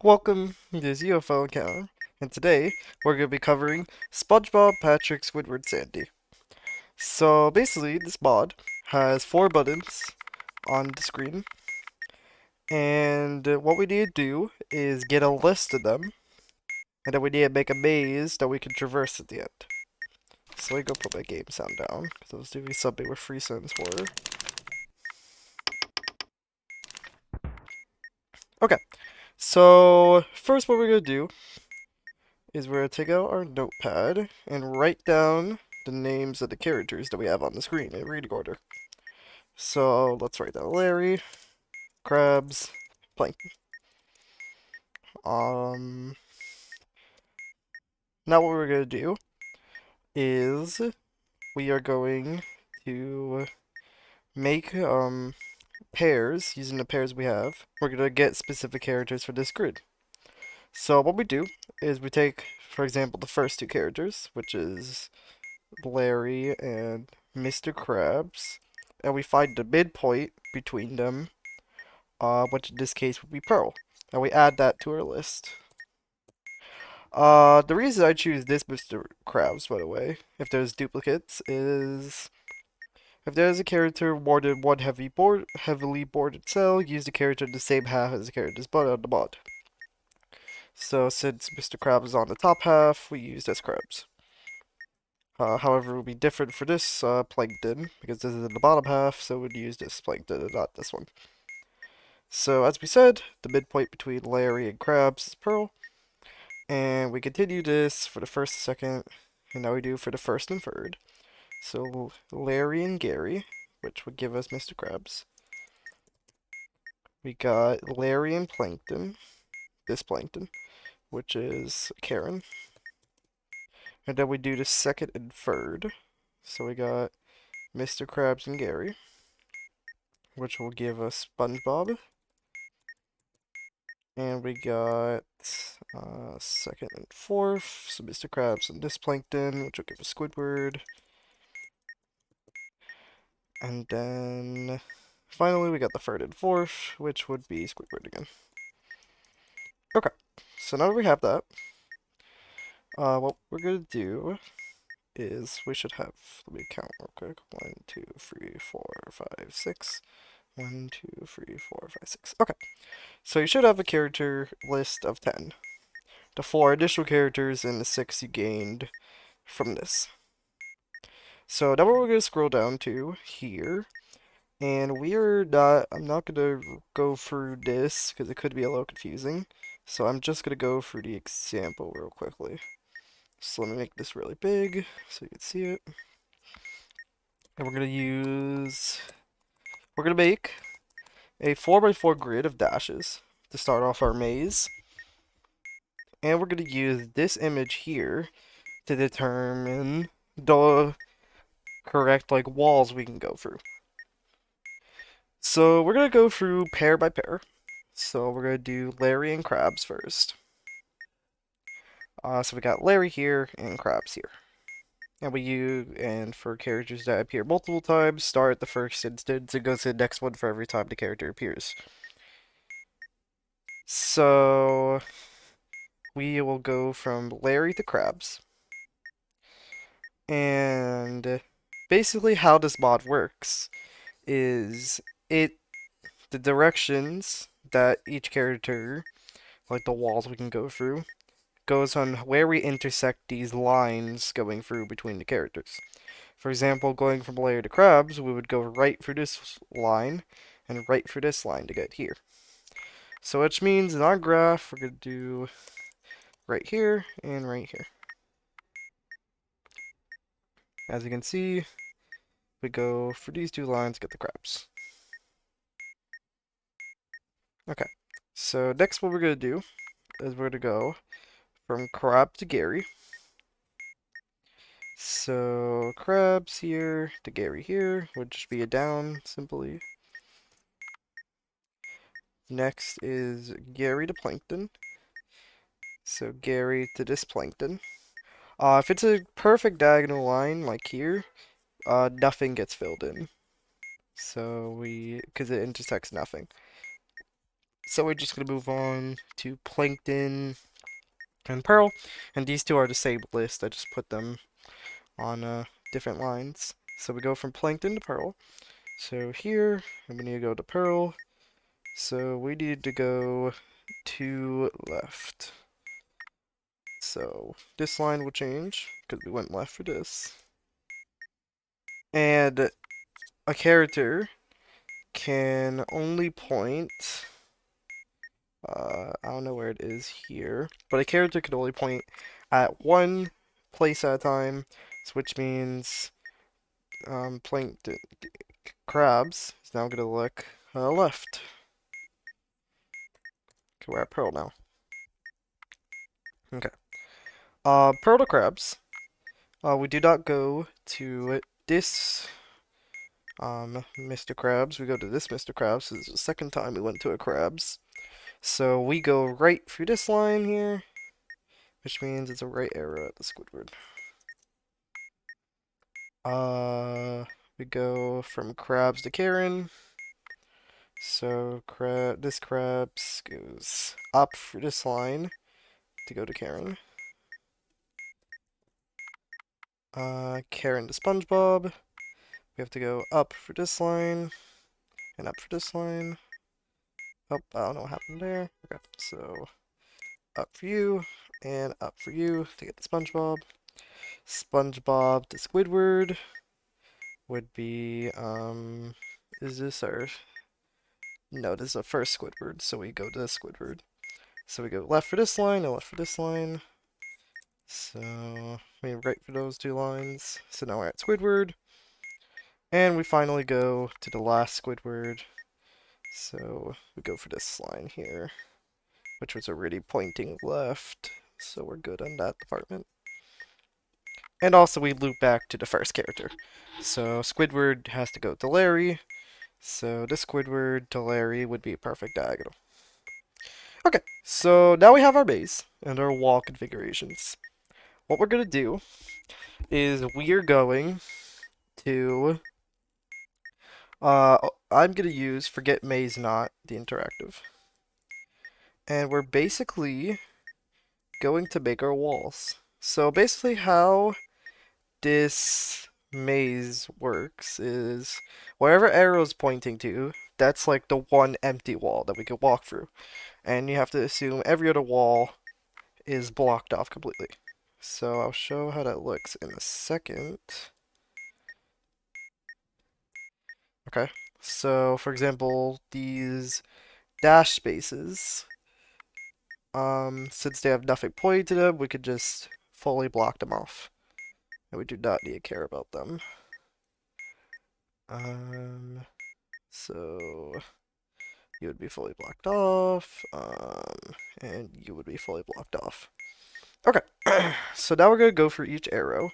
Welcome to this UFO encounter, and today we're going to be covering SpongeBob, Patrick, Squidward, Sandy. So basically, this mod has 4 buttons on the screen, and what we need to do is get a list of them, and then we need to make a maze that we can traverse at the end. So let me go put my game sound down, because I was doing something with free sounds for. Okay, so first what we're going to do is we're going to take out our notepad and write down the names of the characters that we have on the screen in reading order. So let's write down Larry, Krabs, Plankton. Um, Now what we're gonna do is we are going to make pairs using the pairs we have. We're gonna get specific characters for this grid. So what we do is we take, for example, the first 2 characters, which is Larry and Mr. Krabs, and we find the midpoint between them, which in this case would be Pearl. And we add that to our list. The reason I choose this Mr. Krabs, by the way, if there's duplicates, is if there's a character awarded one heavily boarded cell, use the character in the same half as the character's butt on the mod. So since Mr. Krabs is on the top half, we use this Krabs. However, it will be different for this Plankton, because this is in the bottom half, so we'd use this Plankton and not this one. So as we said, the midpoint between Larry and Krabs is Pearl. And we continue this for the first and second, and now we do for the first and third. So Larry and Gary, which would give us Mr. Krabs. We got Larry and Plankton, this Plankton, which is Karen. And then we do the second and third. So we got Mr. Krabs and Gary, which will give us SpongeBob. And we got second and fourth, so Mr. Krabs and this Plankton, which will give us Squidward. And then finally we got the third and fourth, which would be Squidward again. Okay, so now that we have that, what we're gonna do is we should have, let me count real quick. 1, 2, 3, 4, 5, 6. 1, 2, 3, 4, 5, 6. Okay, so you should have a character list of 10. The 4 additional characters and the 6 you gained from this. So now we're gonna scroll down to here. And I'm not gonna go through this because it could be a little confusing. So I'm just gonna go through the example real quickly. So let me make this really big so you can see it. And we're gonna make a 4x4 grid of dashes to start off our maze. And we're gonna use this image here to determine the correct walls we can go through. So we're gonna go through pair by pair. So we're gonna do Larry and Krabs first. So we got Larry here and Krabs here. And for characters that appear multiple times, start at the first instance and go to the next one for every time the character appears. So we will go from Larry to Krabs. And basically how this mod works is the directions that each character, like the walls we can go through, goes on where we intersect these lines going through between the characters. For example, going from Larry to Krabs, we would go right through this line and right through this line to get here. So which means in our graph, we're going to do right here and right here. As you can see, we go for these 2 lines, get the Krabs. Okay, so next what we're going to do is we're going to go from Krab to Gary. So Krabs here to Gary here would just be a down simply. Next is Gary to Plankton. So Gary to this Plankton. If it's a perfect diagonal line like here, nothing gets filled in. So because it intersects nothing. So we're just gonna move on to plankton and pearl, and these two are the same list. I just put them on different lines. So we go from plankton to pearl. So here, and we need to go to pearl. So we need to go to left. So this line will change because we went left for this. And a character can only point. I don't know where it is here, but a character can only point at one place at a time, which means plankton crabs is now gonna look left. Okay, we're at pearl now. Okay. Pearl to crabs. We do not go to this Mr. Krabs. We go to this Mr. Krabs. This is the second time we went to a Krabs. So we go right through this line here, which means it's a right arrow at the Squidward. We go from Krabs to Karen. So this Krabs goes up for this line to go to Karen. Karen to Spongebob. We have to go up for this line and up for this line. Oh, I don't know what happened there. Okay, so up for you and up for you to get the Spongebob. Spongebob to Squidward would be is this our no, this is the first Squidward, so we go to the Squidward. So we go left for this line and left for this line. So we right for those two lines. So now we're at Squidward. And we finally go to the last Squidward. So we go for this line here, which was already pointing left. So we're good on that department. And also we loop back to the first character. So Squidward has to go to Larry. So this Squidward to Larry would be a perfect diagonal. Okay, so now we have our base and our wall configurations. What we're going to do is we are going to... I'm going to use Forget Maze Not, the interactive. And we're basically going to make our walls. So basically how this maze works is wherever arrow's pointing to, that's like the one empty wall that we can walk through. And you have to assume every other wall is blocked off completely. So I'll show how that looks in a second. Okay, so for example, these dash spaces, since they have nothing pointing to them, we could just fully block them off. And we do not need to care about them. So you would be fully blocked off, and you would be fully blocked off. Okay, so now we're going to go for each arrow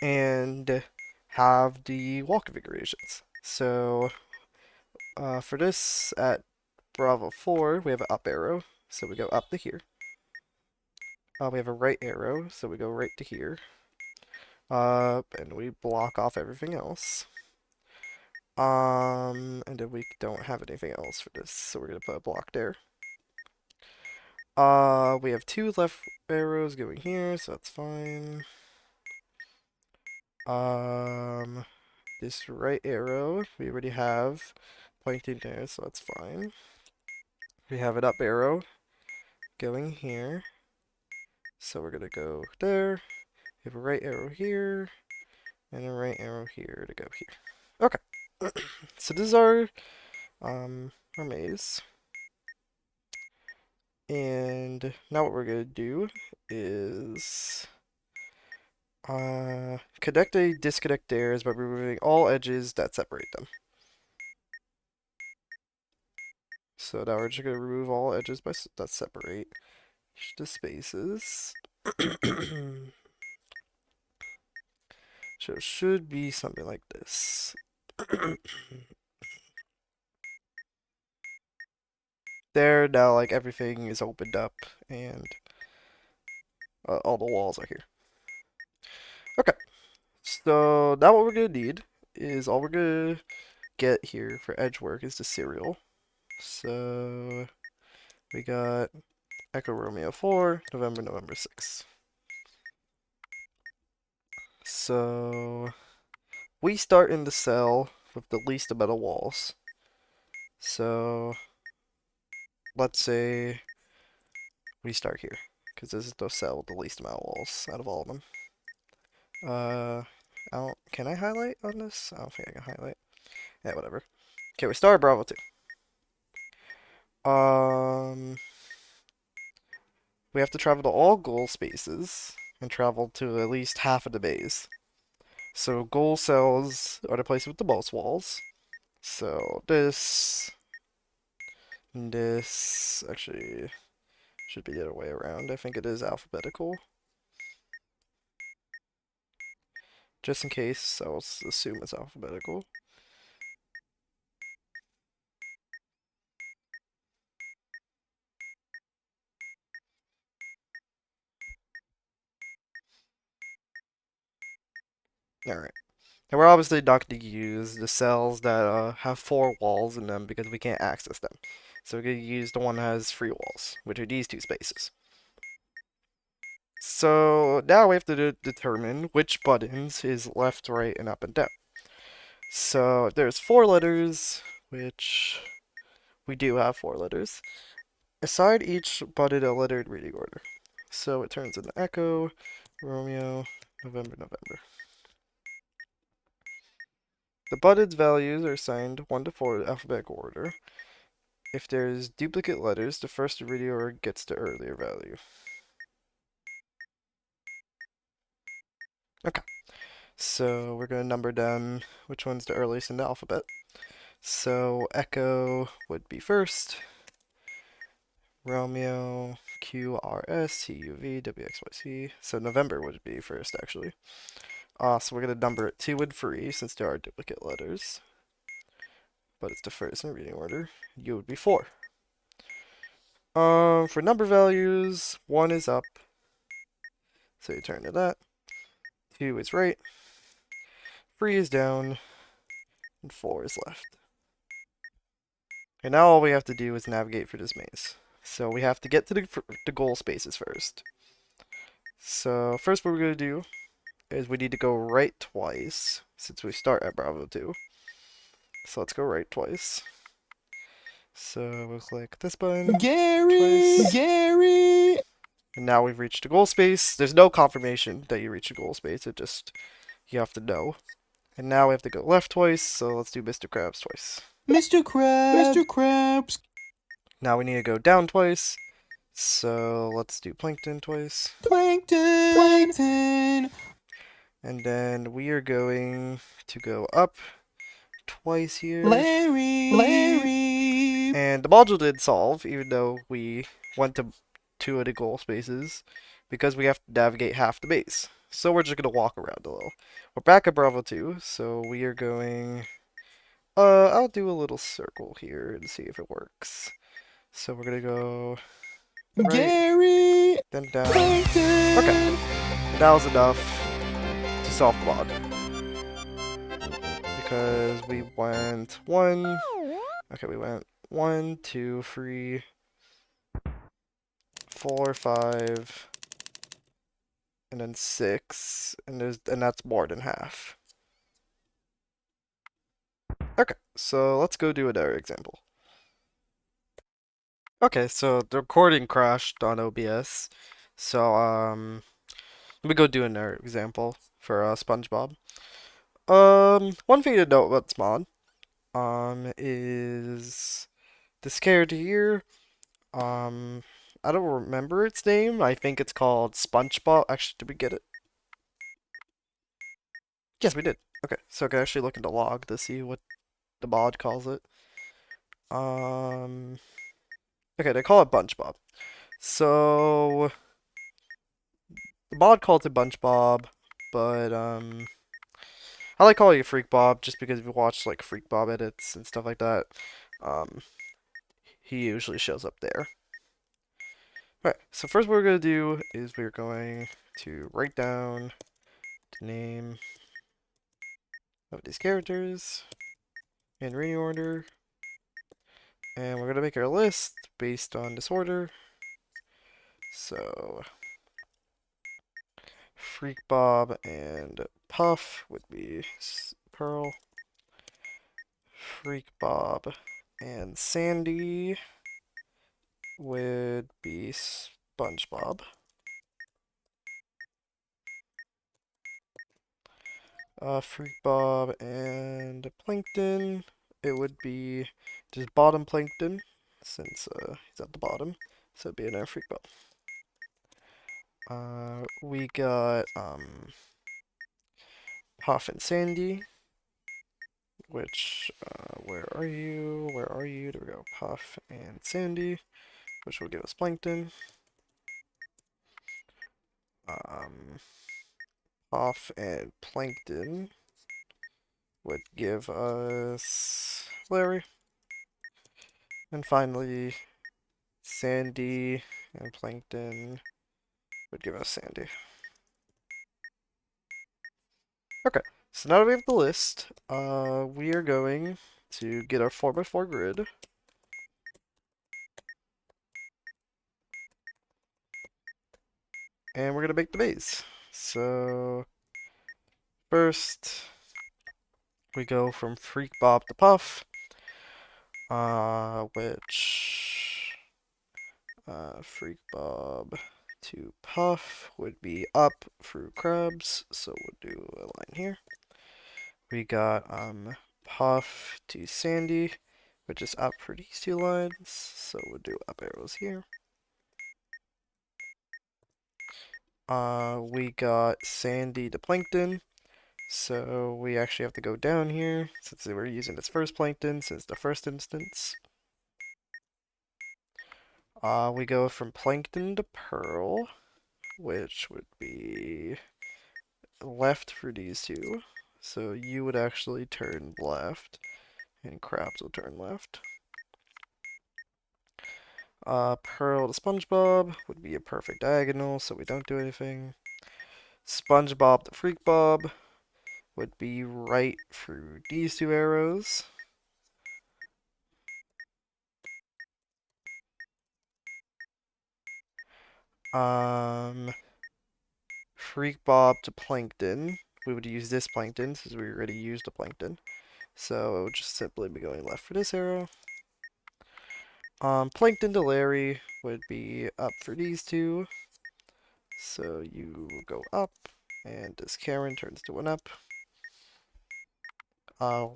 and have the wall configurations. So for this at Bravo 4, we have an up arrow, so we go up to here. We have a right arrow, so we go right to here. And we block off everything else. And then we don't have anything else for this, so we're gonna put a block there. We have two left arrows going here, so that's fine. This right arrow, we already have pointing there, so that's fine. We have an up arrow going here, so we're gonna go there. We have a right arrow here, and a right arrow here to go here. Okay, so this is our maze. And now what we're gonna do is connect a disconnect layers by removing all edges that separate them. So now we're just gonna remove all edges that separate the spaces. So it should be something like this. There, now like everything is opened up and all the walls are here. Okay, so now what we're gonna need is all we're gonna get here for edge work is the serial. So we got Echo Romeo 4, November, November 6. So we start in the cell with the least amount of walls. So let's say we start here, because this is the cell with the least amount of walls out of all of them. Can I highlight on this? I don't think I can highlight. Yeah, whatever. Okay, we start Bravo 2. We have to travel to all goal spaces and travel to at least half of the bays. So goal cells are the places with the most walls. So this, and this, actually should be the other way around. I think it is alphabetical. Just in case, I'll assume it's alphabetical. Alright. And we're obviously not going to use the cells that have 4 walls in them because we can't access them. So we're going to use the one that has 3 walls, which are these 2 spaces. So now we have to determine which buttons is left, right, and up and down. So there's 4 letters, which we do have 4 letters. Assign each button a letter in reading order. So it turns into Echo, Romeo, November, November. The buttons values are assigned 1 to 4 in alphabetical order. If there's duplicate letters, the first reading order gets the earlier value. Okay, so we're going to number down which one's the earliest in the alphabet. So Echo would be first, Romeo, Q, R, S, T, U, V, W, X, Y, Z. So November would be first, actually. So we're going to number it 2 and 3 since there are duplicate letters. But it's the first in reading order. U would be 4. For number values, 1 is up. So you turn to that. 2 is right. 3 is down. And 4 is left. And now all we have to do is navigate through this maze. So we have to get to the goal spaces first. So first what we're going to do is we need to go right twice, since we start at Bravo 2. So let's go right twice. So we'll click this button twice. Gary! And now we've reached the goal space. There's no confirmation that you reached the goal space, it just, you have to know. And now we have to go left twice, so let's do Mr. Krabs twice. Mr. Krabs! Now we need to go down twice, so let's do Plankton twice. Plankton! And then we are going to go up twice here. Larry! And the module did solve, even though we went to 2 of the goal spaces, because we have to navigate half the base. So we're just going to walk around a little. We're back at Bravo 2, so we are going... I'll do a little circle here and see if it works. So we're going to go... right, Gary! then down. Plankton! Okay, that was enough to solve the mod. Because we went 1... Okay, we went 1, 2, 3... 4, 5, and then 6, and that's more than half. Okay, so let's go do another example. Okay, so the recording crashed on OBS, so let me go do another example for Spongebob. One thing to note about this mod, is this character here. I don't remember its name. I think it's called Spongebob. Actually, did we get it? Yes, we did. Okay, so I can actually look into log to see what the mod calls it. Okay, they call it Spongebob. So the mod calls it Spongebob, but I like calling it Freakbob just because if you watch like Freakbob edits and stuff like that, he usually shows up there. Alright, so first what we're gonna do is we're going to write down the name of these characters in reading order, And we're gonna make our list based on this order. So Freakbob and Puff would be Pearl. Freakbob and Sandy would be Spongebob. Freakbob and Plankton, it would be just bottom Plankton, since he's at the bottom, so it'd be another Freakbob. We got Puff and Sandy, which, where are you? Where are you? There we go. Puff and Sandy, which will give us Plankton. Puff and Plankton would give us Larry. And finally, Sandy and Plankton would give us Sandy. Okay, so now that we have the list, we are going to get our 4x4 grid. And we're gonna make the maze. So first, we go from Freakbob to Puff, which Freakbob to Puff would be up through crabs, so we'll do a line here. We got Puff to Sandy, which is up for these two lines, so we'll do up arrows here. We got Sandy to Plankton, so we actually have to go down here, since we're using this first Plankton, since the first instance. We go from Plankton to Pearl, which would be left for these two. So you would actually turn left, and crabs will turn left. Pearl to Spongebob would be a perfect diagonal, so we don't do anything. Spongebob to Freakbob would be right through these two arrows. Freakbob to Plankton. We would use this Plankton since we already used a Plankton. So it would just simply be going left for this arrow. Plankton to Larry would be up for these two. So you go up, and this Karen turns to an up.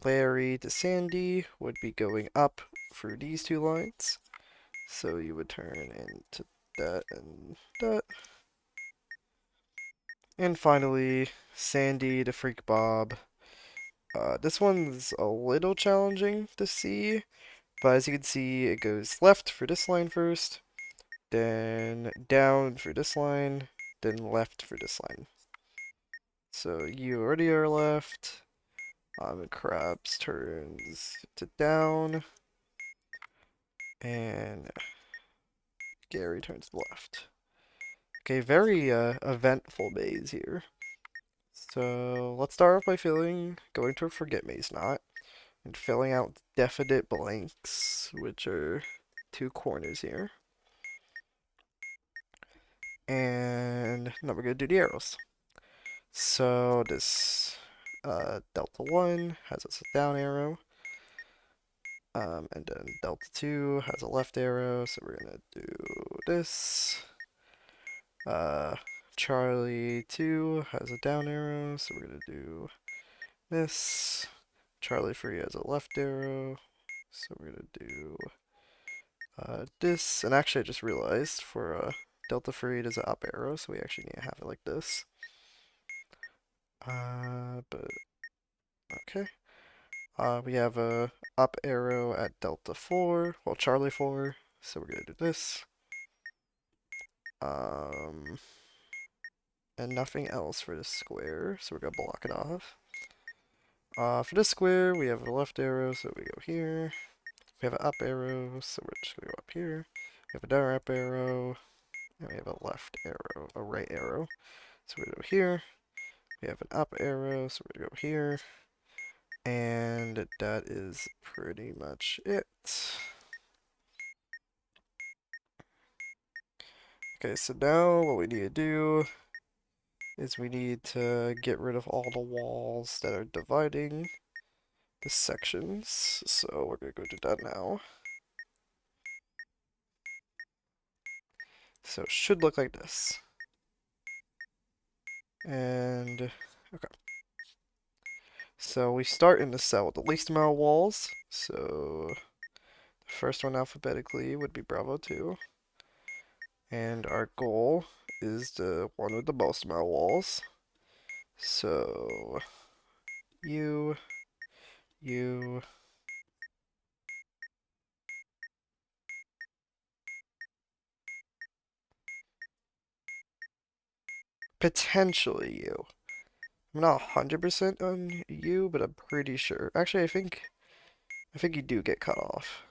Larry to Sandy would be going up for these two lines. So you would turn into that and that. And finally, Sandy to Freakbob. This one's a little challenging to see, but as you can see, it goes left for this line first, then down for this line, then left for this line. So you already are left. Crabs turns to down, and Gary turns to left. Okay, very eventful maze here. So let's start off by going to a forget maze knot, and filling out definite blanks, which are two corners here. And now we're going to do the arrows. So this delta 1 has a down arrow. And then delta 2 has a left arrow, so we're going to do this. Charlie 2 has a down arrow, so we're going to do this. Charlie 3 has a left arrow, so we're going to do this. And actually I just realized for delta 3 it is an up arrow, so we actually need to have it like this. But okay. We have a up arrow at delta 4, well Charlie 4, so we're gonna do this. And nothing else for this square, so we're gonna block it off. For this square, we have a left arrow, so we go here. We have an up arrow, so we're just gonna go up here. We have a down up arrow, and we have a left arrow, a right arrow. So we go here. We have an up arrow, so we're gonna go here. And that is pretty much it. Okay, so now what we need to do is we need to get rid of all the walls that are dividing the sections. So we're gonna go do that now. So it should look like this. And okay. So we start in the cell with the least amount of walls. So the first one alphabetically would be Bravo 2. And our goal is the one with the most amount of walls. So you, you, potentially you. I'm not 100% on you, but I'm pretty sure. Actually, I think you do get cut off.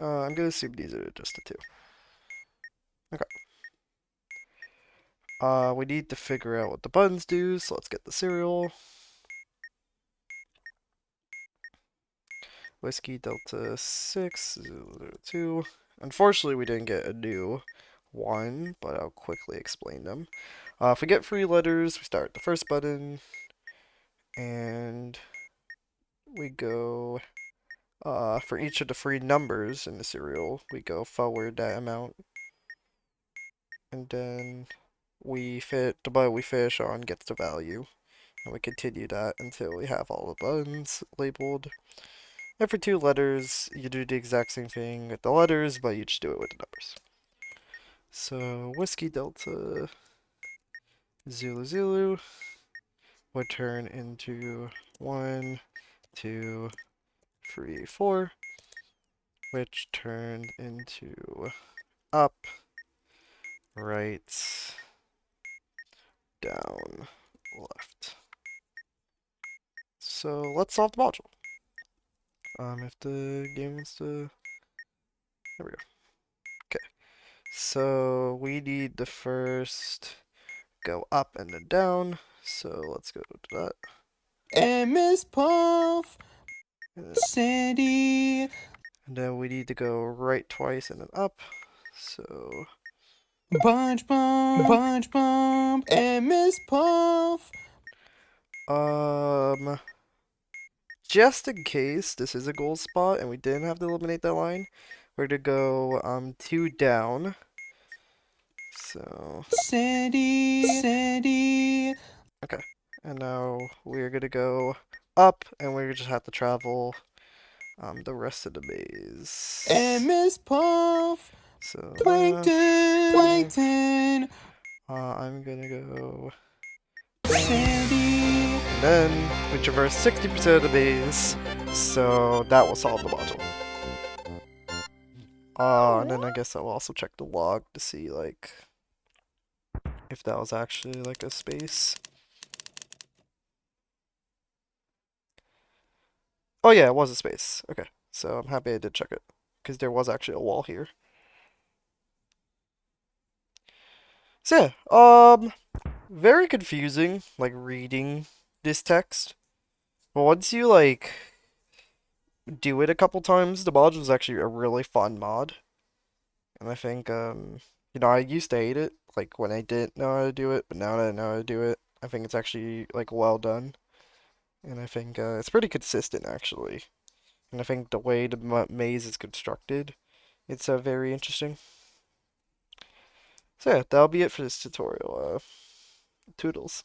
I'm gonna assume these are just the two. Okay. We need to figure out what the buttons do, so let's get the serial. Whiskey Delta 602. Unfortunately, we didn't get a new one, but I'll quickly explain them. If we get 3 letters, we start the first button, and we go, for each of the 3 numbers in the serial, we go forward that amount, and then the button we finish on gets the value, and we continue that until we have all the buttons labeled. And for 2 letters, you do the exact same thing with the letters, but you just do it with the numbers. So, Whiskey Delta Zulu Zulu would turn into 1, 2, 3, 4, which turned into up, right, down, left. So let's solve the module. If the game wants to... There we go. Okay. So we need the first go up and then down. So let's go to that. And Miss Puff, And Sandy, then we need to go right twice and then up. So Bunch Bump, and Miss Puff. just in case this is a gold spot and we didn't have to eliminate that line, we're gonna go 2 down. So Sandy, okay. And now we're gonna go up and we just have to travel the rest of the maze. and Miss Puff, So Plankton, I'm gonna go Sandy, and then we traverse 60% of the maze. So that will solve the module. And then I guess I'll also check the log to see like if that was actually like a space. Oh yeah, it was a space. Okay, so I'm happy I did check it because there was actually a wall here. So yeah, very confusing, like reading this text. But once you like do it a couple times, the mod was actually a really fun mod. And I think I used to hate it, like when I didn't know how to do it, but now that I know how to do it, I think it's actually like well done. And I think it's pretty consistent actually. And I think the way the maze is constructed, it's very interesting. So yeah, that'll be it for this tutorial. Toodles.